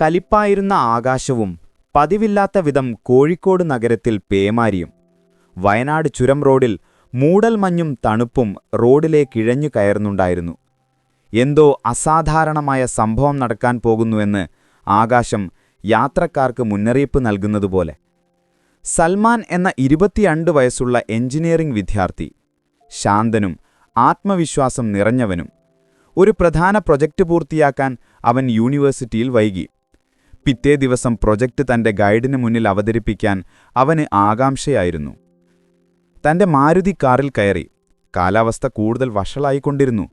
കലിപ്പായിരുന്ന ആകാശവും പതിവില്ലാത്ത വിധം കോഴിക്കോട് നഗരത്തിൽ പേമാരിയും. വയനാട് ചുരം റോഡിൽ മൂടൽമഞ്ഞും തണുപ്പും റോഡിലേക്കിഴഞ്ഞു കയറുന്നുണ്ടായിരുന്നു. എന്തോ അസാധാരണമായ സംഭവം നടക്കാൻ പോകുന്നുവെന്ന് ആകാശം യാത്രക്കാർക്ക് മുന്നറിയിപ്പ് നൽകുന്നതുപോലെ. സൽമാൻ എന്ന 22 വയസ്സുള്ള എഞ്ചിനീയറിംഗ് വിദ്യാർത്ഥി, ശാന്തനും ആത്മവിശ്വാസം നിറഞ്ഞവനും. ഒരു പ്രധാന പ്രൊജക്റ്റ് പൂർത്തിയാക്കാൻ അവൻ യൂണിവേഴ്സിറ്റിയിൽ വൈകി. പിറ്റേ ദിവസം പ്രൊജക്റ്റ് തന്റെ ഗൈഡിന് മുന്നിൽ അവതരിപ്പിക്കാൻ അവന് ആകാംക്ഷയായിരുന്നു. തന്റെ മാരുതി കാറിൽ കയറി. കാലാവസ്ഥ കൂടുതൽ വഷളായിക്കൊണ്ടിരുന്നു.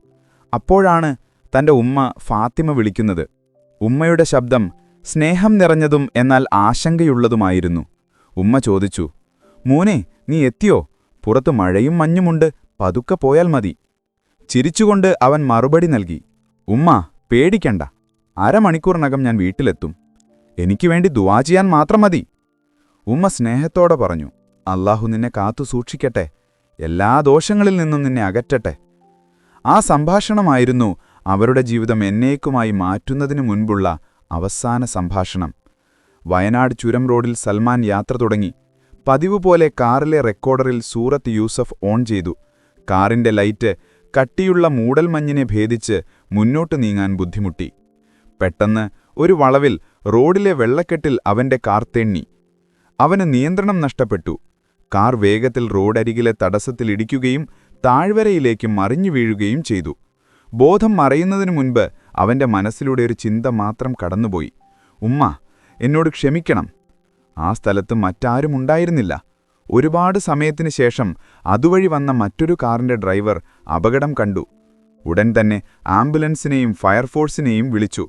അപ്പോഴാണ് തന്റെ ഉമ്മ ഫാത്തിമ വിളിക്കുന്നത്. ഉമ്മയുടെ ശബ്ദം സ്നേഹം നിറഞ്ഞതും എന്നാൽ ആശങ്കയുള്ളതുമായിരുന്നു. ഉമ്മ ചോദിച്ചു, "മോനെ, നീ എത്തിയോ? പുറത്ത് മഴയും മഞ്ഞുമുണ്ട്, പതുക്കെ പോയാൽ മതി." ചിരിച്ചുകൊണ്ട് അവൻ മറുപടി നൽകി, "ഉമ്മ, പേടിക്കണ്ട. അരമണിക്കൂറിനകം ഞാൻ വീട്ടിലെത്തും. എനിക്ക് വേണ്ടി ദുആ ചെയ്യാൻ മാത്രം മതി." ഉമ്മ സ്നേഹത്തോടെ പറഞ്ഞു, "അല്ലാഹു നിന്നെ കാത്തു സൂക്ഷിക്കട്ടെ, എല്ലാ ദോഷങ്ങളിൽ നിന്നും നിന്നെ അകറ്റട്ടെ." ആ സംഭാഷണമായിരുന്നു അവരുടെ ജീവിതം എന്നേക്കുമായി മാറ്റുന്നതിനു മുൻപുള്ള അവസാന സംഭാഷണം. വയനാട് ചുരം റോഡിൽ സൽമാൻ യാത്ര തുടങ്ങി. പതിവ് പോലെ കാറിലെ റെക്കോർഡറിൽ സൂറത്ത് യൂസഫ് ഓൺ ചെയ്തു. കാറിന്റെ ലൈറ്റ് കട്ടിയുള്ള മൂടൽമഞ്ഞിനെ ഭേദിച്ച് മുന്നോട്ടു നീങ്ങാൻ ബുദ്ധിമുട്ടി. പെട്ടെന്ന് ഒരു വളവിൽ റോഡിലെ വെള്ളക്കെട്ടിൽ അവന്റെ കാർ തെന്നി. അവന് നിയന്ത്രണം നഷ്ടപ്പെട്ടു. കാർ വേഗത്തിൽ റോഡരികിലെ തടസ്സത്തിലിടിക്കുകയും താഴ്വരയിലേക്ക് മറിഞ്ഞു വീഴുകയും ചെയ്തു. ബോധം മറയുന്നതിനു മുൻപ് അവന്റെ മനസ്സിലൂടെ ഒരു ചിന്ത മാത്രം കടന്നുപോയി, "ഉമ്മ, എന്നോട് ക്ഷമിക്കണം." ആ സ്ഥലത്ത് മറ്റാരുമുണ്ടായിരുന്നില്ല. ഒരുപാട് സമയത്തിനു ശേഷം അതുവഴി വന്ന മറ്റൊരു കാറിന്റെ ഡ്രൈവർ അപകടം കണ്ടു. ഉടൻ തന്നെ ആംബുലൻസിനെയും ഫയർഫോഴ്സിനെയും വിളിച്ചു.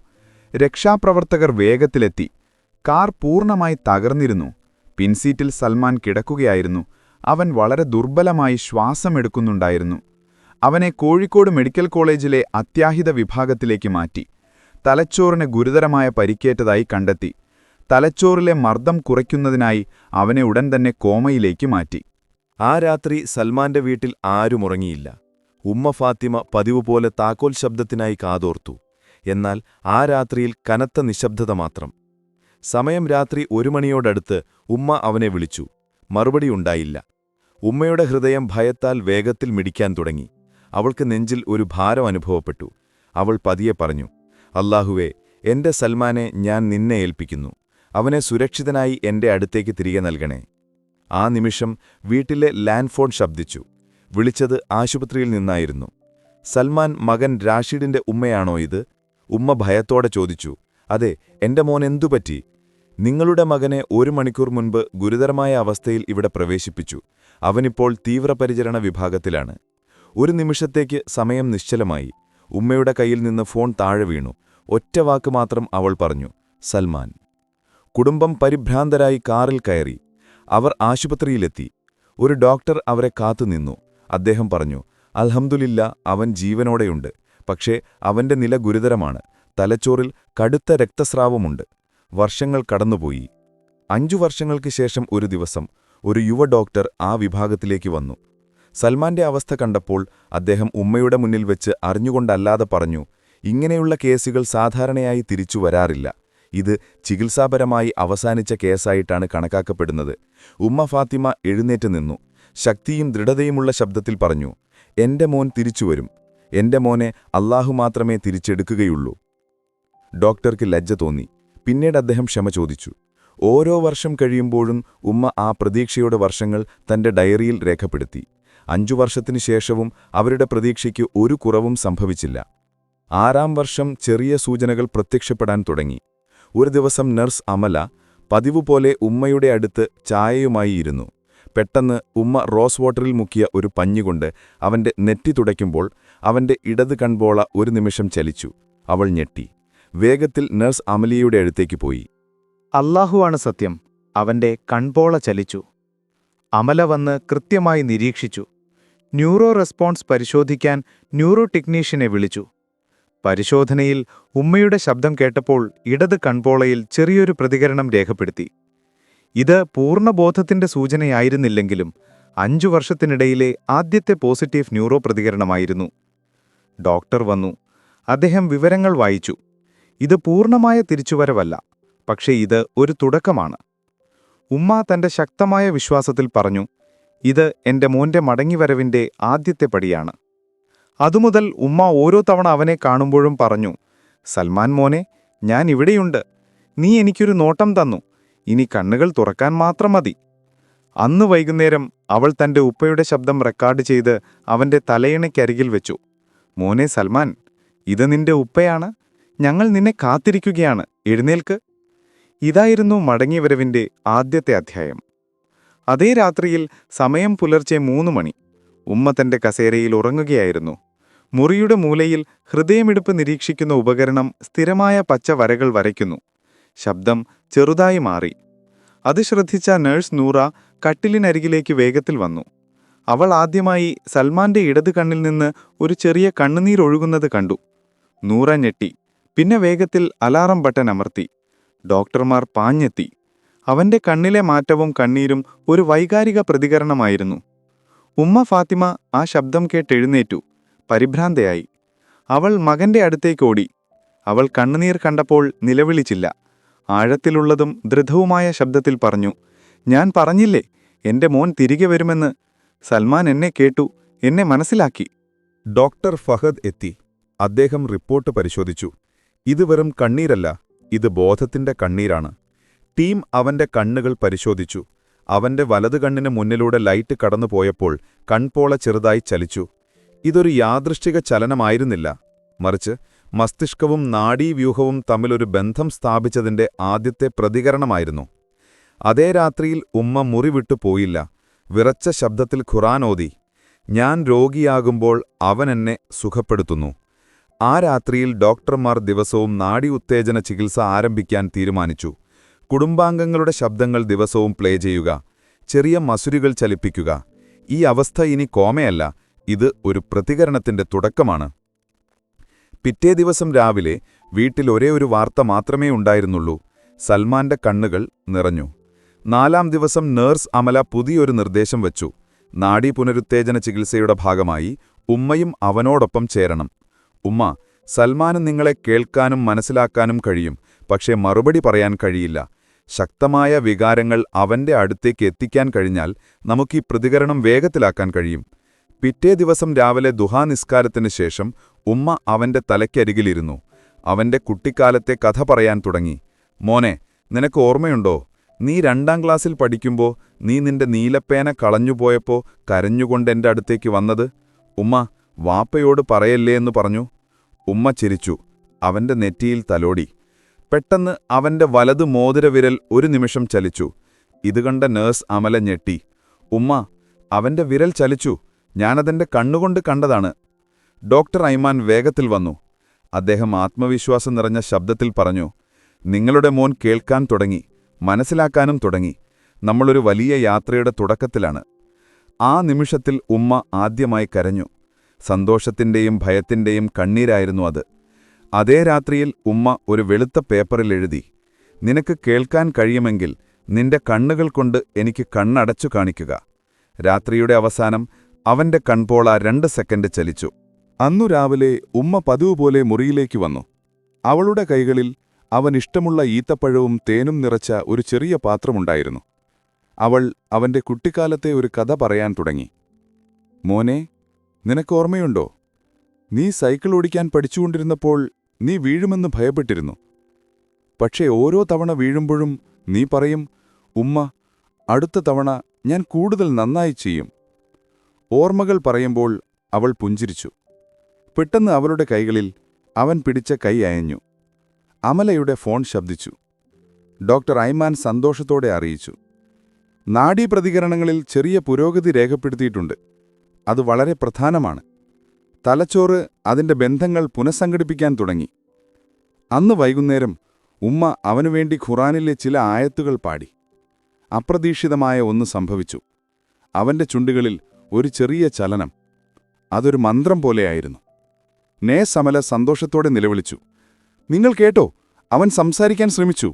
രക്ഷാപ്രവർത്തകർ വേഗത്തിലെത്തി. കാർ പൂർണ്ണമായി തകർന്നിരുന്നു. പിൻസീറ്റിൽ സൽമാൻ കിടക്കുകയായിരുന്നു. അവൻ വളരെ ദുർബലമായി ശ്വാസമെടുക്കുന്നുണ്ടായിരുന്നു. അവനെ കോഴിക്കോട് മെഡിക്കൽ കോളേജിലെ അത്യാഹിത വിഭാഗത്തിലേക്ക് മാറ്റി. തലച്ചോറിന് ഗുരുതരമായ പരിക്കേറ്റതായി കണ്ടെത്തി. തലച്ചോറിലെ മർദ്ദം കുറയ്ക്കുന്നതിനായി അവനെ ഉടൻ തന്നെ കോമയിലേക്ക് മാറ്റി. ആ രാത്രി സൽമാന്റെ വീട്ടിൽ ആരും ഉറങ്ങിയില്ല. ഉമ്മ ഫാത്തിമ പതിവുപോലെ താക്കോൽ ശബ്ദത്തിനായി കാതോർത്തു. എന്നാൽ ആ രാത്രിയിൽ കനത്ത നിശബ്ദത മാത്രം. സമയം രാത്രി 1 മണിയോടടുത്ത് ഉമ്മ അവനെ വിളിച്ചു. മറുപടിയുണ്ടായില്ല. ഉമ്മയുടെ ഹൃദയം ഭയത്താൽ വേഗത്തിൽ മിടിക്കാൻ തുടങ്ങി. അവൾക്ക് നെഞ്ചിൽ ഒരു ഭാരം അനുഭവപ്പെട്ടു. അവൾ പതിയെ പറഞ്ഞു, "അല്ലാഹുവേ, എന്റെ സൽമാനെ ഞാൻ നിന്നെ ഏൽപ്പിക്കുന്നു. അവനെ സുരക്ഷിതനായി എന്റെ അടുത്തേക്ക് തിരികെ നൽകണേ." ആ നിമിഷം വീട്ടിലെ ലാൻഡ് ഫോൺ ശബ്ദിച്ചു. വിളിച്ചത് ആശുപത്രിയിൽ നിന്നായിരുന്നു. സൽമാൻ മകൻ രാഷിഡിന്റെ ഉമ്മയാണോ ഇത്? ഉമ്മ ഭയത്തോടെ ചോദിച്ചു. "അതെ, എന്റെ മോൻ എന്തുപറ്റി?" "നിങ്ങളുടെ മകനെ 1 മണിക്കൂർ മുൻപ് ഗുരുതരമായ അവസ്ഥയിൽ ഇവിടെ പ്രവേശിപ്പിച്ചു. അവനിപ്പോൾ തീവ്രപരിചരണ വിഭാഗത്തിലാണ്." ഒരു നിമിഷത്തേക്ക് സമയം നിശ്ചലമായി. ഉമ്മയുടെ കയ്യിൽ നിന്ന് ഫോൺ താഴെ വീണു. ഒറ്റ വാക്ക് മാത്രം അവൾ പറഞ്ഞു, "സൽമാൻ." കുടുംബം പരിഭ്രാന്തരായി കാറിൽ കയറി. അവർ ആശുപത്രിയിലെത്തി. ഒരു ഡോക്ടർ അവരെ കാത്തുനിന്നു. അദ്ദേഹം പറഞ്ഞു, "അൽഹംദുലില്ലാ, അവൻ ജീവനോടെയുണ്ട്. പക്ഷേ അവന്റെ നില ഗുരുതരമാണ്. തലച്ചോറിൽ കടുത്ത രക്തസ്രാവമുണ്ട്." വർഷങ്ങൾ കടന്നുപോയി. 5 വർഷങ്ങൾക്ക് ശേഷം ഒരു ദിവസം ഒരു യുവ ഡോക്ടർ ആ വിഭാഗത്തിലേക്ക് വന്നു. സൽമാന്റെ അവസ്ഥ കണ്ടപ്പോൾ അദ്ദേഹം ഉമ്മയുടെ മുന്നിൽ വെച്ച് അറിഞ്ഞുകൊണ്ടല്ലാതെ പറഞ്ഞു, "ഇങ്ങനെയുള്ള കേസുകൾ സാധാരണയായി തിരിച്ചു വരാറില്ല. ഇത് ചികിത്സാപരമായി അവസാനിച്ച കേസായിട്ടാണ് കണക്കാക്കപ്പെടുന്നത്." ഉമ്മ ഫാത്തിമ എഴുന്നേറ്റ് നിന്നു. ശക്തിയും ദൃഢതയുമുള്ള ശബ്ദത്തിൽ പറഞ്ഞു, "എന്റെ മോൻ തിരിച്ചുവരും. എന്റെ മോനെ അല്ലാഹു മാത്രമേ തിരിച്ചെടുക്കുകയുള്ളൂ." ഡോക്ടർക്ക് ലജ്ജ തോന്നി. പിന്നീട് അദ്ദേഹം ക്ഷമ ചോദിച്ചു. ഓരോ വർഷം കഴിയുമ്പോഴും ഉമ്മ ആ പ്രതീക്ഷയുടെ വർഷങ്ങൾ തന്റെ ഡയറിയിൽ രേഖപ്പെടുത്തി. 5 വർഷത്തിനു ശേഷവും അവരുടെ പ്രതീക്ഷയ്ക്ക് ഒരു കുറവും സംഭവിച്ചില്ല. 6-ാം വർഷം ചെറിയ സൂചനകൾ പ്രത്യക്ഷപ്പെടാൻ തുടങ്ങി. ഒരു ദിവസം നഴ്സ് അമല പതിവുപോലെ ഉമ്മയുടെ അടുത്ത് ചായയുമായി ഇരുന്നു. പെട്ടെന്ന് ഉമ്മ റോസ് വാട്ടറിൽ മുക്കിയ ഒരു പഞ്ഞുകൊണ്ട് അവന്റെ നെറ്റി തുടയ്ക്കുമ്പോൾ അവന്റെ ഇടത് കൺപോള ഒരു നിമിഷം ചലിച്ചു. അവൾ ഞെട്ടി. വേഗത്തിൽ നഴ്സ് അമലിയയുടെ അടുത്തേക്ക് പോയി. "അല്ലാഹുവാണ് സത്യം." അവന്റെ കൺപോള ചലിച്ചു. അമല വന്ന് കൃത്യമായി നിരീക്ഷിച്ചു. ന്യൂറോ റെസ്പോൺസ് പരിശോധിക്കാൻ ന്യൂറോ ടെക്നീഷ്യനെ വിളിച്ചു. പരിശോധനയിൽ ഉമ്മയുടെ ശബ്ദം കേട്ടപ്പോൾ ഇടത് കൺപോളയിൽ ചെറിയൊരു പ്രതികരണം രേഖപ്പെടുത്തി. ഇത് പൂർണ്ണബോധത്തിന്റെ സൂചനയായിരുന്നില്ലെങ്കിലും 5 വർഷത്തിനിടയിലെ ആദ്യത്തെ പോസിറ്റീവ് ന്യൂറോ പ്രതികരണമായിരുന്നു. ഡോക്ടർ വന്നു. അദ്ദേഹം വിവരങ്ങൾ വായിച്ചു. ഇത് പൂർണ്ണമായ തിരിച്ചുവരവല്ല, പക്ഷേ ഇത് ഒരു തുടക്കമാണ്. ഉമ്മ തന്റെ ശക്തമായ വിശ്വാസത്തിൽ പറഞ്ഞു, ഇത് എന്റെ മോന്റെ മടങ്ങിവരവിന്റെ ആദ്യത്തെ പടിയാണ്. അതുമുതൽ ഉമ്മ ഓരോ തവണ അവനെ കാണുമ്പോഴും പറഞ്ഞു, സൽമാൻ മോനെ, ഞാൻ ഇവിടെയുണ്ട്. നീ എനിക്കൊരു നോട്ടം തന്നു. ഇനി കണ്ണുകൾ തുറക്കാൻ മാത്രം മതി. അന്ന് വൈകുന്നേരം അവൾ തന്റെ ഉപ്പയുടെ ശബ്ദം റെക്കോർഡ് ചെയ്ത് അവന്റെ തലയിണയ്ക്കരികിൽ വെച്ചു. മോനെ സൽമാൻ, ഇത് നിന്റെ ഉപ്പയാണ്. ഞങ്ങൾ നിന്നെ കാത്തിരിക്കുകയാണ്. എഴുന്നേൽക്ക്. ഇതായിരുന്നു മടങ്ങിവരവിന്റെ ആദ്യത്തെ അധ്യായം. അതേ രാത്രിയിൽ സമയം പുലർച്ചെ 3 മണി. ഉമ്മ തന്റെ കസേരയിൽ ഉറങ്ങുകയായിരുന്നു. മുറിയുടെ മൂലയിൽ ഹൃദയമിടിപ്പ് നിരീക്ഷിക്കുന്ന ഉപകരണം സ്ഥിരമായ പച്ച വരകൾ വരയ്ക്കുന്നു. ശബ്ദം ചെറുതായി മാറി. അത് ശ്രദ്ധിച്ച നഴ്സ് നൂറ കട്ടിലിനരികിലേക്ക് വേഗത്തിൽ വന്നു. അവൾ ആദ്യമായി സൽമാന്റെ ഇടത് കണ്ണിൽ നിന്ന് ഒരു ചെറിയ കണ്ണുനീരൊഴുകുന്നത് കണ്ടു. നൂറ ഞെട്ടി. പിന്നെ വേഗത്തിൽ അലാറം ബട്ടൺ അമർത്തി. ഡോക്ടർമാർ പാഞ്ഞെത്തി. അവന്റെ കണ്ണിലെ മാറ്റവും കണ്ണീരും ഒരു വൈകാരിക പ്രതികരണമായിരുന്നു. ഉമ്മ ഫാത്തിമ ആ ശബ്ദം കേട്ടെഴുന്നേറ്റു. പരിഭ്രാന്തയായി. അവൾ മകന്റെ അടുത്തേക്കോടി. അവൾ കണ്ണുനീർ കണ്ടപ്പോൾ നിലവിളിച്ചില്ല. ആഴത്തിലുള്ളതും ദൃഢവുമായ ശബ്ദത്തിൽ പറഞ്ഞു, ഞാൻ പറഞ്ഞില്ലേ, എന്റെ മോൻ തിരികെ വരുമെന്ന്. സൽമാൻ എന്നെ കേട്ടു, എന്നെ മനസ്സിലാക്കി. ഡോക്ടർ ഫഹദ് എത്തി. അദ്ദേഹം റിപ്പോർട്ട് പരിശോധിച്ചു. ഇത് വെറും കണ്ണീരല്ല, ഇത് ബോധത്തിന്റെ കണ്ണീരാണ്. ടീം അവന്റെ കണ്ണുകൾ പരിശോധിച്ചു. അവന്റെ വലതു കണ്ണിന് മുന്നിലൂടെ ലൈറ്റ് കടന്നുപോയപ്പോൾ കൺപോള ചെറുതായി ചലിച്ചു. ഇതൊരു യാദൃശ്ചിക ചലനമായിരുന്നില്ല, മറിച്ച് മസ്തിഷ്കവും നാഡീവ്യൂഹവും തമ്മിലൊരു ബന്ധം സ്ഥാപിച്ചതിന്റെ ആദ്യത്തെ പ്രതികരണമായിരുന്നു. അതേ രാത്രിയിൽ ഉമ്മ മുറി വിട്ടു പോയില്ല. വിറച്ച ശബ്ദത്തിൽ ഖുർആൻ ഓതി, ഞാൻ രോഗിയാകുമ്പോൾ അവൻ എന്നെ സുഖപ്പെടുത്തുന്നു. ആ രാത്രിയിൽ ഡോക്ടർമാർ ദിവസവും നാഡി ഉത്തേജന ചികിത്സ ആരംഭിക്കാൻ തീരുമാനിച്ചു. കുടുംബാംഗങ്ങളുടെ ശബ്ദങ്ങൾ ദിവസവും പ്ലേ ചെയ്യുക, ചെറിയ മസുരികൾ ചലിപ്പിക്കുക. ഈ അവസ്ഥ ഇനി കോമയല്ല, ഇത് ഒരു പ്രതികരണത്തിന്റെ തുടക്കമാണ്. പിറ്റേ ദിവസം രാവിലെ വീട്ടിൽ ഒരേ ഒരു വാർത്ത മാത്രമേ ഉണ്ടായിരുന്നുള്ളൂ. സൽമാന്റെ കണ്ണുകൾ നിറഞ്ഞു. 4-ാം ദിവസം നേഴ്സ് അമല പുതിയൊരു നിർദ്ദേശം വച്ചു. നാഡീ പുനരുത്തേജന ചികിത്സയുടെ ഭാഗമായി ഉമ്മയും അവനോടൊപ്പം ചേരണം. ഉമ്മ, സൽമാന് നിങ്ങളെ കേൾക്കാനും മനസ്സിലാക്കാനും കഴിയും, പക്ഷേ മറുപടി പറയാൻ കഴിയില്ല. ശക്തമായ വികാരങ്ങൾ അവന്റെ അടുത്തേക്ക് എത്തിക്കാൻ കഴിഞ്ഞാൽ നമുക്കീ പ്രതികരണം വേഗത്തിലാക്കാൻ കഴിയും. പിറ്റേ ദിവസം രാവിലെ ദുഹാ നിസ്കാരത്തിന് ശേഷം ഉമ്മ അവന്റെ തലയ്ക്കരികിലിരുന്നു. അവന്റെ കുട്ടിക്കാലത്തെ കഥ പറയാൻ തുടങ്ങി. മോനെ, നിനക്ക് ഓർമ്മയുണ്ടോ, നീ 2-ാം ക്ലാസ്സിൽ പഠിക്കുമ്പോൾ നീ നിന്റെ നീലപ്പേന കളഞ്ഞുപോയപ്പോ കരഞ്ഞുകൊണ്ടെന്റെ അടുത്തേക്ക് വന്നത്? ഉമ്മ, വാപ്പയോട് പറയല്ലേ എന്ന് പറഞ്ഞു. ഉമ്മ ചിരിച്ചു. അവന്റെ നെറ്റിയിൽ തലോടി. പെട്ടെന്ന് അവന്റെ വലതു മോതിരവിരൽ ഒരു നിമിഷം ചലിച്ചു. ഇത് കണ്ട നേഴ്സ് അമല ഞെട്ടി. ഉമ്മ, അവന്റെ വിരൽ ചലിച്ചു. ഞാനതെന്റെ കണ്ണുകൊണ്ട് കണ്ടതാണ്. ഡോക്ടർ ഐമാൻ വേഗത്തിൽ വന്നു. അദ്ദേഹം ആത്മവിശ്വാസം നിറഞ്ഞ ശബ്ദത്തിൽ പറഞ്ഞു, നിങ്ങളുടെ മോൻ കേൾക്കാൻ തുടങ്ങി, മനസ്സിലാക്കാനും തുടങ്ങി. നമ്മളൊരു വലിയ യാത്രയുടെ തുടക്കത്തിലാണ്. ആ നിമിഷത്തിൽ ഉമ്മ ആദ്യമായി കരഞ്ഞു. സന്തോഷത്തിന്റെയും ഭയത്തിന്റെയും കണ്ണീരായിരുന്നു അത്. അതേ രാത്രിയിൽ ഉമ്മ ഒരു വെളുത്ത പേപ്പറിൽ എഴുതി, നിനക്ക് കേൾക്കാൻ കഴിയുമെങ്കിൽ നിന്റെ കണ്ണുകൾ കൊണ്ട് എനിക്ക് കണ്ണടച്ചു കാണിക്കുക. രാത്രിയുടെ അവസാനം അവന്റെ കൺപോള 2 സെക്കൻഡ് ചലിച്ചു. അന്നു രാവിലെ ഉമ്മ പതിവ് പോലെ മുറിയിലേക്ക് വന്നു. അവളുടെ കൈകളിൽ അവൻ ഇഷ്ടമുള്ള ഈത്തപ്പഴവും തേനും നിറച്ച ഒരു ചെറിയ പാത്രമുണ്ടായിരുന്നു. അവൾ അവന്റെ കുട്ടിക്കാലത്തെ ഒരു കഥ പറയാൻ തുടങ്ങി. മോനെ, നിനക്കോർമ്മയുണ്ടോ, നീ സൈക്കിൾ ഓടിക്കാൻ പഠിച്ചുകൊണ്ടിരുന്നപ്പോൾ നീ വീഴുമെന്ന് ഭയപ്പെട്ടിരുന്നു. പക്ഷേ ഓരോ തവണ വീഴുമ്പോഴും നീ പറയും, ഉമ്മ, അടുത്ത തവണ ഞാൻ കൂടുതൽ നന്നായി ചെയ്യും. ഓർമ്മകൾ പറയുമ്പോൾ അവൾ പുഞ്ചിരിച്ചു. പെട്ടെന്ന് അവളുടെ കൈകളിൽ അവൻ പിടിച്ച കൈ അയഞ്ഞു. അമലയുടെ ഫോൺ ശബ്ദിച്ചു. ഡോക്ടർ ഐമാൻ സന്തോഷത്തോടെ അറിയിച്ചു, നാഡീപ്രതികരണങ്ങളിൽ ചെറിയ പുരോഗതി രേഖപ്പെടുത്തിയിട്ടുണ്ട്. അത് വളരെ പ്രധാനമാണ്. തലച്ചോറ് അതിന്റെ ബന്ധങ്ങൾ പുനഃസംഘടിപ്പിക്കാൻ തുടങ്ങി. അന്ന് വൈകുന്നേരം ഉമ്മ അവനുവേണ്ടി ഖുറാനിലെ ചില ആയത്തുകൾ പാടി. അപ്രതീക്ഷിതമായ ഒന്ന് സംഭവിച്ചു. അവന്റെ ചുണ്ടുകളിൽ ഒരു ചെറിയ ചലനം. അതൊരു മന്ത്രം പോലെയായിരുന്നു. നേഴ്സ് അമല സന്തോഷത്തോടെ നിലവിളിച്ചു, നിങ്ങൾ കേട്ടോ, അവൻ സംസാരിക്കാൻ ശ്രമിച്ചു.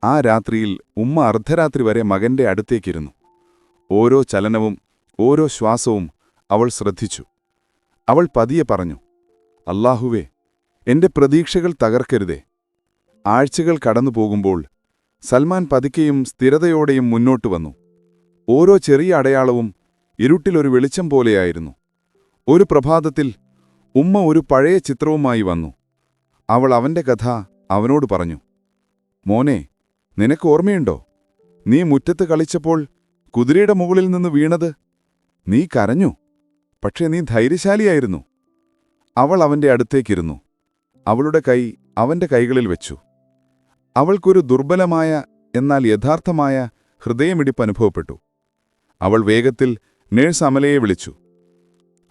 ആ രാത്രിയിൽ ഉമ്മ അർദ്ധരാത്രി വരെ മകന്റെ അടുത്തേക്കിരുന്നു. ഓരോ ചലനവും ഓരോ ശ്വാസവും അവൾ ശ്രദ്ധിച്ചു. അവൾ പതിയെ പറഞ്ഞു, അല്ലാഹുവേ, എന്റെ പ്രതീക്ഷകൾ തകർക്കരുതേ. ആഴ്ചകൾ കടന്നുപോകുമ്പോൾ സൽമാൻ പതുക്കെയും സ്ഥിരതയോടെയും മുന്നോട്ടു വന്നു. ഓരോ ചെറിയ അടയാളവും ഇരുട്ടിലൊരു വെളിച്ചം പോലെയായിരുന്നു. ഒരു പ്രഭാതത്തിൽ ഉമ്മ ഒരു പഴയ ചിത്രവുമായി വന്നു. അവൾ അവന്റെ കഥ അവനോട് പറഞ്ഞു. മോനെ, നിനക്ക് ഓർമ്മയുണ്ടോ? നീ മുറ്റത്ത് കളിച്ചപ്പോൾ കുതിരയുടെ മുകളിൽ നിന്ന് വീണത്? നീ കരഞ്ഞു, പക്ഷേ നീ ധൈര്യശാലിയായിരുന്നു. അവൾ അവന്റെ അടുത്തേക്കിരുന്നു. അവളുടെ കൈ അവന്റെ കൈകളിൽ വെച്ചു. അവൾക്കൊരു ദുർബലമായ എന്നാൽ യഥാർത്ഥമായ ഹൃദയമിടിപ്പ് അനുഭവപ്പെട്ടു. അവൾ വേഗത്തിൽ നേഴ്സ് അമലയെ വിളിച്ചു.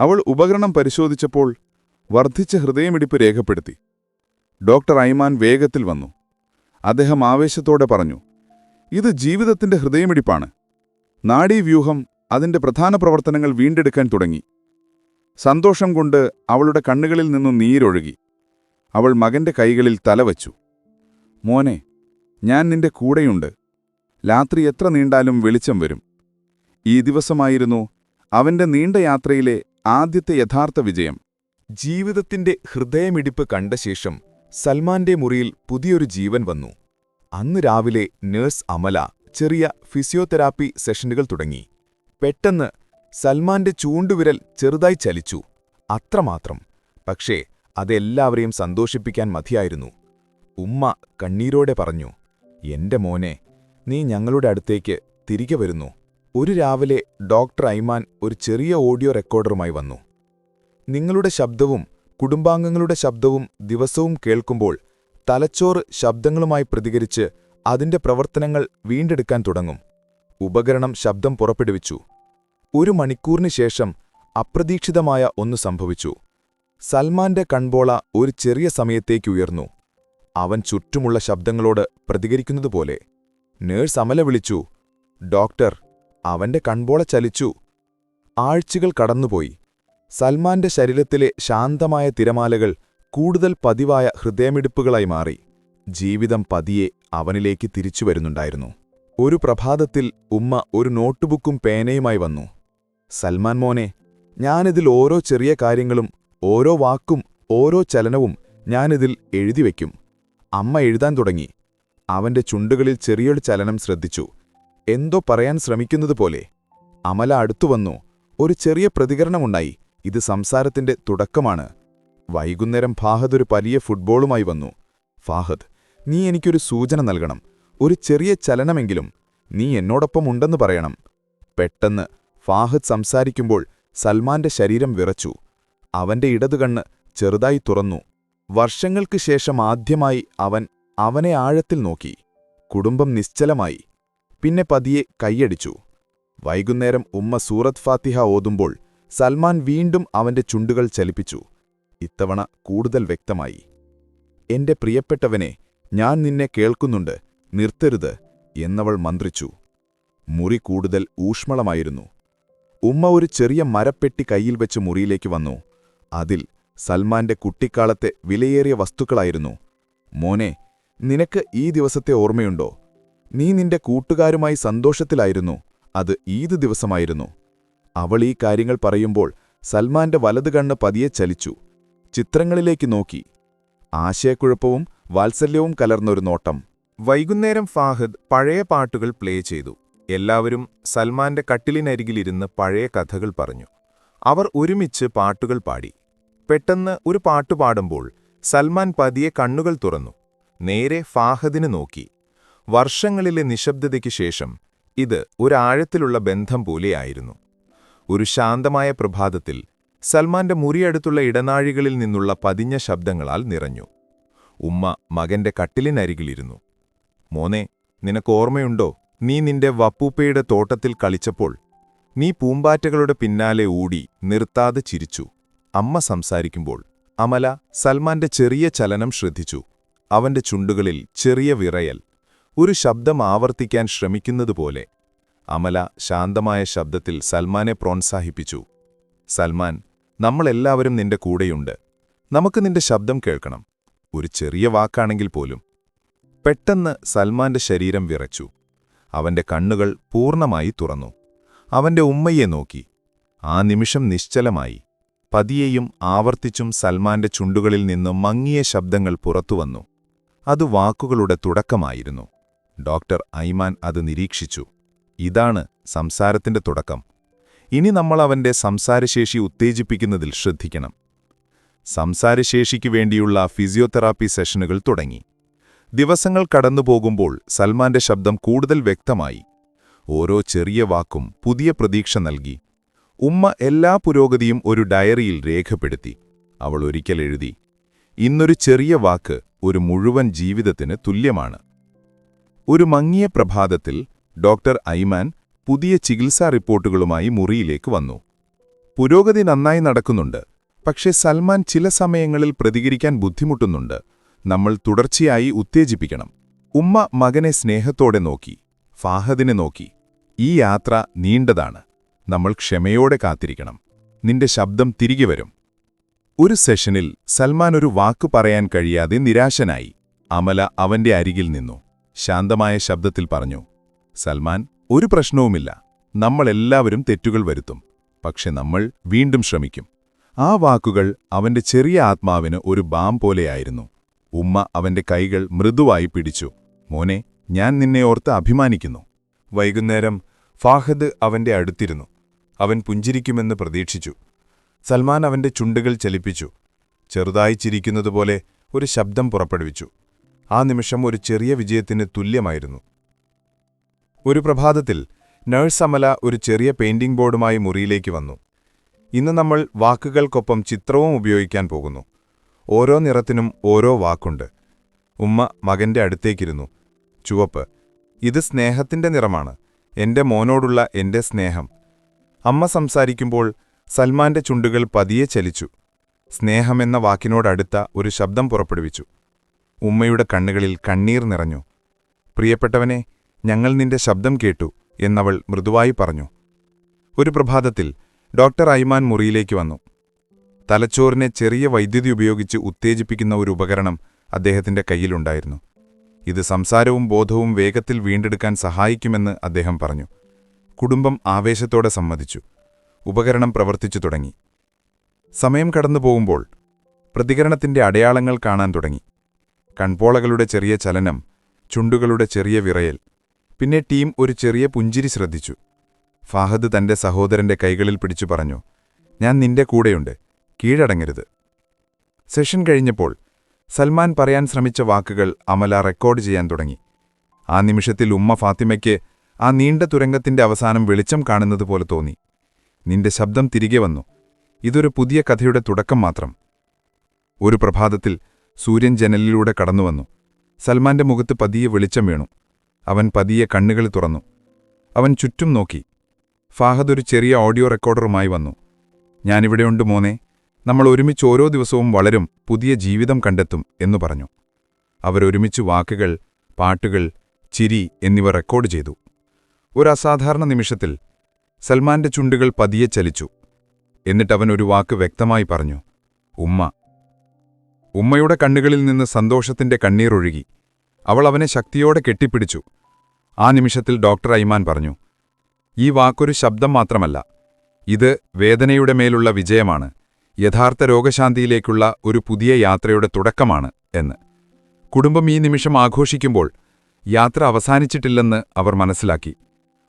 അവൾ ഉപകരണം പരിശോധിച്ചപ്പോൾ വർദ്ധിച്ച ഹൃദയമിടിപ്പ് രേഖപ്പെടുത്തി. ഡോക്ടർ ഐമാൻ വേഗത്തിൽ വന്നു. അദ്ദേഹം ആവേശത്തോടെ പറഞ്ഞു, ഇത് ജീവിതത്തിന്റെ ഹൃദയമിടിപ്പാണ്. നാഡീവ്യൂഹം അതിന്റെ പ്രധാന പ്രവർത്തനങ്ങൾ വീണ്ടെടുക്കാൻ തുടങ്ങി. സന്തോഷം കൊണ്ട് അവളുടെ കണ്ണുകളിൽ നിന്നും നീരൊഴുകി. അവൾ മകന്റെ കൈകളിൽ തലവച്ചു. മോനെ, ഞാൻ നിന്റെ കൂടെയുണ്ട്. രാത്രി എത്ര നീണ്ടാലും വെളിച്ചം വരും. ഈ ദിവസമായിരുന്നു അവന്റെ നീണ്ട യാത്രയിലെ ആദ്യത്തെ യഥാർത്ഥ വിജയം. ജീവിതത്തിന്റെ ഹൃദയമിടിപ്പ് കണ്ട ശേഷം സൽമാന്റെ മുറിയിൽ പുതിയൊരു ജീവൻ വന്നു. അന്ന് രാവിലെ നേഴ്സ് അമല ചെറിയ ഫിസിയോതെറാപ്പി സെഷനുകൾ തുടങ്ങി. പെട്ടെന്ന് സൽമാന്റെ ചൂണ്ടുവിരൽ ചെറുതായി ചലിച്ചു. അത്രമാത്രം. പക്ഷേ അതെല്ലാവരെയും സന്തോഷിപ്പിക്കാൻ മതിയായിരുന്നു. ഉമ്മ കണ്ണീരോടെ പറഞ്ഞു, എന്റെ മോനെ, നീ ഞങ്ങളുടെ അടുത്തേക്ക് തിരികെ വരുന്നു. ഒരു രാവിലെ ഡോക്ടർ ഐമാൻ ഒരു ചെറിയ ഓഡിയോ റെക്കോർഡറുമായി വന്നു. നിങ്ങളുടെ ശബ്ദവും കുടുംബാംഗങ്ങളുടെ ശബ്ദവും ദിവസവും കേൾക്കുമ്പോൾ തലച്ചോറ് ശബ്ദങ്ങളുമായി പ്രതികരിച്ച് അതിന്റെ പ്രവർത്തനങ്ങൾ വീണ്ടെടുക്കാൻ തുടങ്ങും. ഉപകരണം ശബ്ദം പുറപ്പെടുവിച്ചു. 1 മണിക്കൂറിന് ശേഷം അപ്രതീക്ഷിതമായ ഒന്ന് സംഭവിച്ചു. സൽമാന്റെ കൺപോള ഒരു ചെറിയ സമയത്തേക്കുയർന്നു. അവൻ ചുറ്റുമുള്ള ശബ്ദങ്ങളോട് പ്രതികരിക്കുന്നതുപോലെ. നേഴ്സ് അമല വിളിച്ചു, ഡോക്ടർ, അവന്റെ കൺപോള ചലിച്ചു. ആഴ്ചകൾ കടന്നുപോയി. സൽമാന്റെ ശരീരത്തിലെ ശാന്തമായ തിരമാലകൾ കൂടുതൽ പതിവായ ഹൃദയമിടിപ്പുകളായി മാറി. ജീവിതം പതിയെ അവനിലേക്ക് തിരിച്ചുവരുന്നുണ്ടായിരുന്നു. ഒരു പ്രഭാതത്തിൽ ഉമ്മ ഒരു നോട്ടുബുക്കും പേനയുമായി വന്നു. സൽമാൻ മോനെ, ഞാനിതിൽ ഓരോ ചെറിയ കാര്യങ്ങളും ഓരോ വാക്കും ഓരോ ചലനവും ഞാനിതിൽ എഴുതിവെക്കും. അമ്മ എഴുതാൻ തുടങ്ങി. അവന്റെ ചുണ്ടുകളിൽ ചെറിയൊരു ചലനം ശ്രദ്ധിച്ചു. എന്തോ പറയാൻ ശ്രമിക്കുന്നതുപോലെ. അമല അടുത്തുവന്നു. ഒരു ചെറിയ പ്രതികരണമുണ്ടായി. ഇത് സംസാരത്തിന്റെ തുടക്കമാണ്. വൈകുന്നേരം ഫാഹദ് ഒരു വലിയ ഫുട്ബോളുമായി വന്നു. ഫാഹദ്, നീ എനിക്കൊരു സൂചന നൽകണം. ഒരു ചെറിയ ചലനമെങ്കിലും. നീ എന്നോടൊപ്പം ഉണ്ടെന്ന് പറയണം. പെട്ടെന്ന് ഫാഹദ് സംസാരിക്കുമ്പോൾ സൽമാന്റെ ശരീരം വിറച്ചു. അവന്റെ ഇടതുകണ്ണ് ചെറുതായി തുറന്നു. വർഷങ്ങൾക്ക് ശേഷം ആദ്യമായി അവനെ ആഴത്തിൽ നോക്കി. കുടുംബം നിശ്ചലമായി. പിന്നെ പതിയെ കൈയടിച്ചു. വൈകുന്നേരം ഉമ്മ സൂറത്ത് ഫാത്തിഹ ഓതുമ്പോൾ സൽമാൻ വീണ്ടും അവന്റെ ചുണ്ടുകൾ ചലിപ്പിച്ചു. ഇത്തവണ കൂടുതൽ വ്യക്തമായി. എന്റെ പ്രിയപ്പെട്ടവനെ, ഞാൻ നിന്നെ കേൾക്കുന്നുണ്ട്, നിർത്തരുത് എന്നവൾ മന്ത്രിച്ചു. മുറി കൂടുതൽ ഊഷ്മളമായിരുന്നു. ഉമ്മ ഒരു ചെറിയ മരപ്പെട്ടി കയ്യിൽ വെച്ച് മുറിയിലേക്ക് വന്നു. അതിൽ സൽമാന്റെ കുട്ടിക്കാലത്തെ വിലയേറിയ വസ്തുക്കളായിരുന്നു. മോനെ, നിനക്ക് ഈ ദിവസത്തെ ഓർമ്മയുണ്ടോ? നീ നിന്റെ കൂട്ടുകാരുമായി സന്തോഷത്തിലായിരുന്നു. അത് ഈദ് ദിവസമായിരുന്നു. അവൾ ഈ കാര്യങ്ങൾ പറയുമ്പോൾ സൽമാന്റെ വലതുകണ്ണ് പതിയെ ചലിച്ചു. ചിത്രങ്ങളിലേക്ക് നോക്കി. ആശയക്കുഴപ്പവും വാത്സല്യവും കലർന്നൊരു നോട്ടം. വൈകുന്നേരം ഫാഹദ് പഴയ പാട്ടുകൾ പ്ലേ ചെയ്തു. എല്ലാവരും സൽമാന്റെ കട്ടിലിനരികിലിരുന്ന് പഴയ കഥകൾ പറഞ്ഞു. അവർ ഒരുമിച്ച് പാട്ടുകൾ പാടി. പെട്ടെന്ന് ഒരു പാട്ട് പാടുമ്പോൾ സൽമാൻ പതിയെ കണ്ണുകൾ തുറന്നു. നേരെ ഫാഹദിന് നോക്കി. വർഷങ്ങളിലെ നിശബ്ദതയ്ക്ക് ശേഷം ഇത് ഒരാഴത്തിലുള്ള ബന്ധം പോലെയായിരുന്നു. ഒരു ശാന്തമായ പ്രഭാതത്തിൽ സൽമാന്റെ മുറിയടുത്തുള്ള ഇടനാഴികളിൽ നിന്നുള്ള പതിഞ്ഞ ശബ്ദങ്ങളാൽ നിറഞ്ഞു. ഉമ്മ മകന്റെ കട്ടിലിനരികിലിരുന്നു. മോനെ, നിനക്കോർമ്മയുണ്ടോ, നീ നിന്റെ വപ്പൂപ്പയുടെ തോട്ടത്തിൽ കളിച്ചപ്പോൾ? നീ പൂമ്പാറ്റകളുടെ പിന്നാലെ ഓടി നിർത്താതെ ചിരിച്ചു. അമ്മ സംസാരിക്കുമ്പോൾ അമല സൽമാന്റെ ചെറിയ ചലനം ശ്രദ്ധിച്ചു. അവന്റെ ചുണ്ടുകളിൽ ചെറിയ വിറയൽ. ഒരു ശബ്ദം ആവർത്തിക്കാൻ ശ്രമിക്കുന്നതുപോലെ. അമല ശാന്തമായ ശബ്ദത്തിൽ സൽമാനെ പ്രോത്സാഹിപ്പിച്ചു. സൽമാൻ, നമ്മളെല്ലാവരും നിന്റെ കൂടെയുണ്ട്. നമുക്ക് നിന്റെ ശബ്ദം കേൾക്കണം. ഒരു ചെറിയ വാക്കാണെങ്കിൽ പോലും. പെട്ടെന്ന് സൽമാന്റെ ശരീരം വിറച്ചു. അവന്റെ കണ്ണുകൾ പൂർണ്ണമായി തുറന്നു. അവന്റെ ഉമ്മയെ നോക്കി. ആ നിമിഷം നിശ്ചലമായി. പതിയെയും ആവർത്തിച്ചും സൽമാന്റെ ചുണ്ടുകളിൽ നിന്ന് മങ്ങിയ ശബ്ദങ്ങൾ പുറത്തുവന്നു. അത് വാക്കുകളുടെ തുടക്കമായിരുന്നു. ഡോക്ടർ ഐമാൻ അത് നിരീക്ഷിച്ചു. ഇതാണ് സംസാരത്തിന്റെ തുടക്കം. ഇനി നമ്മൾ അവന്റെ സംസാരശേഷി ഉത്തേജിപ്പിക്കുന്നതിൽ ശ്രദ്ധിക്കണം. സംസാരശേഷിക്ക് വേണ്ടിയുള്ള ഫിസിയോതെറാപ്പി സെഷനുകൾ തുടങ്ങി. ദിവസങ്ങൾ കടന്നുപോകുമ്പോൾ സൽമാന്റെ ശബ്ദം കൂടുതൽ വ്യക്തമായി. ഓരോ ചെറിയ വാക്കും പുതിയ പ്രതീക്ഷ നൽകി. ഉമ്മ എല്ലാ പുരോഗതിയും ഒരു ഡയറിയിൽ രേഖപ്പെടുത്തി. അവൾ ഒരിക്കൽ എഴുതി, ഇന്നൊരു ചെറിയ വാക്ക് ഒരു മുഴുവൻ ജീവിതത്തിന് തുല്യമാണ്. ഒരു മങ്ങിയ പ്രഭാതത്തിൽ ഡോക്ടർ ഐമാൻ പുതിയ ചികിത്സാ റിപ്പോർട്ടുകളുമായി മുറിയിലേക്ക് വന്നു. പുരോഗതി നന്നായി നടക്കുന്നുണ്ട്, പക്ഷേ സൽമാൻ ചില സമയങ്ങളിൽ പ്രതികരിക്കാൻ ബുദ്ധിമുട്ടുന്നുണ്ട്. നമ്മൾ തുടർച്ചയായി ഉത്തേജിപ്പിക്കണം. ഉമ്മ മകനെ സ്നേഹത്തോടെ നോക്കി, ഫാഹദിനെ നോക്കി. ഈ യാത്ര നീണ്ടതാണ്. നമ്മൾ ക്ഷമയോടെ കാത്തിരിക്കണം. നിന്റെ ശബ്ദം തിരികെ വരും. ഒരു സെഷനിൽ സൽമാൻ ഒരു വാക്കു പറയാൻ കഴിയാതെ നിരാശനായി. അമല അവന്റെ അരികിൽ നിന്നു ശാന്തമായ ശബ്ദത്തിൽ പറഞ്ഞു, സൽമാൻ, ഒരു പ്രശ്നവുമില്ല. നമ്മളെല്ലാവരും തെറ്റുകൾ വരുത്തും. പക്ഷെ നമ്മൾ വീണ്ടും ശ്രമിക്കും. ആ വാക്കുകൾ അവന്റെ ചെറിയ ആത്മാവിന് ഒരു ബാം പോലെയായിരുന്നു. ഉമ്മ അവന്റെ കൈകൾ മൃദുവായി പിടിച്ചു. മോനെ, ഞാൻ നിന്നെ ഓർത്ത് അഭിമാനിക്കുന്നു. വൈകുന്നേരം ഫാഹദ് അവന്റെ അടുത്തിരുന്നു. അവൻ പുഞ്ചിരിക്കുമെന്ന് പ്രതീക്ഷിച്ചു. സൽമാൻ അവന്റെ ചുണ്ടുകൾ ചലിപ്പിച്ചു. ചെറുതായി ചിരിക്കുന്നതുപോലെ ഒരു ശബ്ദം പുറപ്പെടുവിച്ചു. ആ നിമിഷം ഒരു ചെറിയ വിജയത്തിന് തുല്യമായിരുന്നു. ഒരു പ്രഭാതത്തിൽ നഴ്സ് അമല ഒരു ചെറിയ പെയിന്റിംഗ് ബോർഡുമായി മുറിയിലേക്ക് വന്നു. ഇന്ന് നമ്മൾ വാക്കുകൾക്കൊപ്പം ചിത്രവും ഉപയോഗിക്കാൻ പോകുന്നു. ഓരോ നിറത്തിനും ഓരോ വാക്കുണ്ട്. ഉമ്മ മകന്റെ അടുത്തേക്കിരുന്നു. ചുവപ്പ്, ഇത് സ്നേഹത്തിന്റെ നിറമാണ്. എന്റെ മോനോടുള്ള എന്റെ സ്നേഹം. അമ്മ സംസാരിക്കുമ്പോൾ സൽമാന്റെ ചുണ്ടുകൾ പതിയെ ചലിച്ചു. സ്നേഹമെന്ന വാക്കിനോടടുത്ത ഒരു ശബ്ദം പുറപ്പെടുവിച്ചു. ഉമ്മയുടെ കണ്ണുകളിൽ കണ്ണീർ നിറഞ്ഞു. പ്രിയപ്പെട്ടവനെ, ഞങ്ങൾ നിന്റെ ശബ്ദം കേട്ടു എന്നവൾ മൃദുവായി പറഞ്ഞു. ഒരു പ്രഭാതത്തിൽ ഡോക്ടർ ഐമാൻ മുറിയിലേക്ക് വന്നു. തലച്ചോറിനെ ചെറിയ വൈദ്യുതി ഉപയോഗിച്ച് ഉത്തേജിപ്പിക്കുന്ന ഒരു ഉപകരണം അദ്ദേഹത്തിന്റെ കയ്യിലുണ്ടായിരുന്നു. ഇത് സംസാരവും ബോധവും വേഗത്തിൽ വീണ്ടെടുക്കാൻ സഹായിക്കുമെന്ന് അദ്ദേഹം പറഞ്ഞു. കുടുംബം ആവേശത്തോടെ സമ്മതിച്ചു. ഉപകരണം പ്രവർത്തിച്ചു തുടങ്ങി. സമയം കടന്നുപോകുമ്പോൾ പ്രതികരണത്തിന്റെ അടയാളങ്ങൾ കാണാൻ തുടങ്ങി. കൺപോളകളുടെ ചെറിയ ചലനം, ചുണ്ടുകളുടെ ചെറിയ വിറയൽ. പിന്നെ ടീം ഒരു ചെറിയ പുഞ്ചിരി ശ്രദ്ധിച്ചു. ഫാഹദ് തന്റെ സഹോദരന്റെ കൈകളിൽ പിടിച്ചു പറഞ്ഞു, ഞാൻ നിന്റെ കൂടെയുണ്ട്, കീഴടങ്ങരുത്. സെഷൻ കഴിഞ്ഞപ്പോൾ സൽമാൻ പറയാൻ ശ്രമിച്ച വാക്കുകൾ അമല റെക്കോർഡ് ചെയ്യാൻ തുടങ്ങി. ആ നിമിഷത്തിൽ ഉമ്മ ഫാത്തിമയ്ക്ക് ആ നീണ്ട തുരങ്കത്തിന്റെ അവസാനം വെളിച്ചം കാണുന്നതുപോലെ തോന്നി. നിന്റെ ശബ്ദം തിരികെ വന്നു. ഇതൊരു പുതിയ കഥയുടെ തുടക്കം മാത്രം. ഒരു പ്രഭാതത്തിൽ സൂര്യൻ ജനലിലൂടെ കടന്നുവന്നു. സൽമാന്റെ മുഖത്ത് പതിയെ വെളിച്ചം വീണു. അവൻ പതിയെ കണ്ണുകൾ തുറന്നു. അവൻ ചുറ്റും നോക്കി. ഫാഹദ് ഒരു ചെറിയ ഓഡിയോ റെക്കോർഡറുമായി വന്നു. ഞാനിവിടെയുണ്ട് മോനെ, നമ്മൾ ഒരുമിച്ച് ഓരോ ദിവസവും വളരും, പുതിയ ജീവിതം കണ്ടെത്തും എന്നു പറഞ്ഞു. അവരൊരുമിച്ച് വാക്കുകൾ, പാട്ടുകൾ, ചിരി എന്നിവ റെക്കോർഡ് ചെയ്തു. ഒരു അസാധാരണ നിമിഷത്തിൽ സൽമാന്റെ ചുണ്ടുകൾ പതിയെ ചലിച്ചു. എന്നിട്ടവൻ ഒരു വാക്ക് വ്യക്തമായി പറഞ്ഞു, ഉമ്മ. ഉമ്മയുടെ കണ്ണുകളിൽ നിന്ന് സന്തോഷത്തിന്റെ കണ്ണീരൊഴുകി. അവൾ അവനെ ശക്തിയോടെ കെട്ടിപ്പിടിച്ചു. ആ നിമിഷത്തിൽ ഡോക്ടർ ഐമാൻ പറഞ്ഞു, ഈ വാക്കൊരു ശബ്ദം മാത്രമല്ല, ഇത് വേദനയുടെ മേലുള്ള വിജയമാണ്, യഥാർത്ഥ രോഗശാന്തിയിലേക്കുള്ള ഒരു പുതിയ യാത്രയുടെ തുടക്കമാണ് എന്ന്. കുടുംബം ഈ നിമിഷം ആഘോഷിക്കുമ്പോൾ യാത്ര അവസാനിച്ചിട്ടില്ലെന്ന് അവർ മനസ്സിലാക്കി.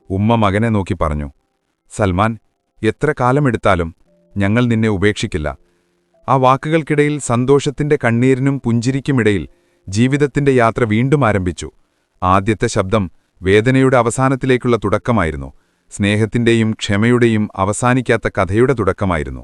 ഉമ്മ മകനെ നോക്കി പറഞ്ഞു, സൽമാൻ, എത്ര കാലമെടുത്താലും ഞങ്ങൾ നിന്നെ ഉപേക്ഷിക്കില്ല. ആ വാക്കുകൾക്കിടയിൽ സന്തോഷത്തിന്റെ കണ്ണീരിനും പുഞ്ചിരിക്കുമിടയിൽ ജീവിതത്തിന്റെ യാത്ര വീണ്ടും ആരംഭിച്ചു. ആദ്യത്തെ ശബ്ദം വേദനയുടെ അവസാനത്തിലേക്കുള്ള തുടക്കമായിരുന്നു. സ്നേഹത്തിന്റെയും ക്ഷമയുടെയും അവസാനിക്കാത്ത കഥയുടെ തുടക്കമായിരുന്നു.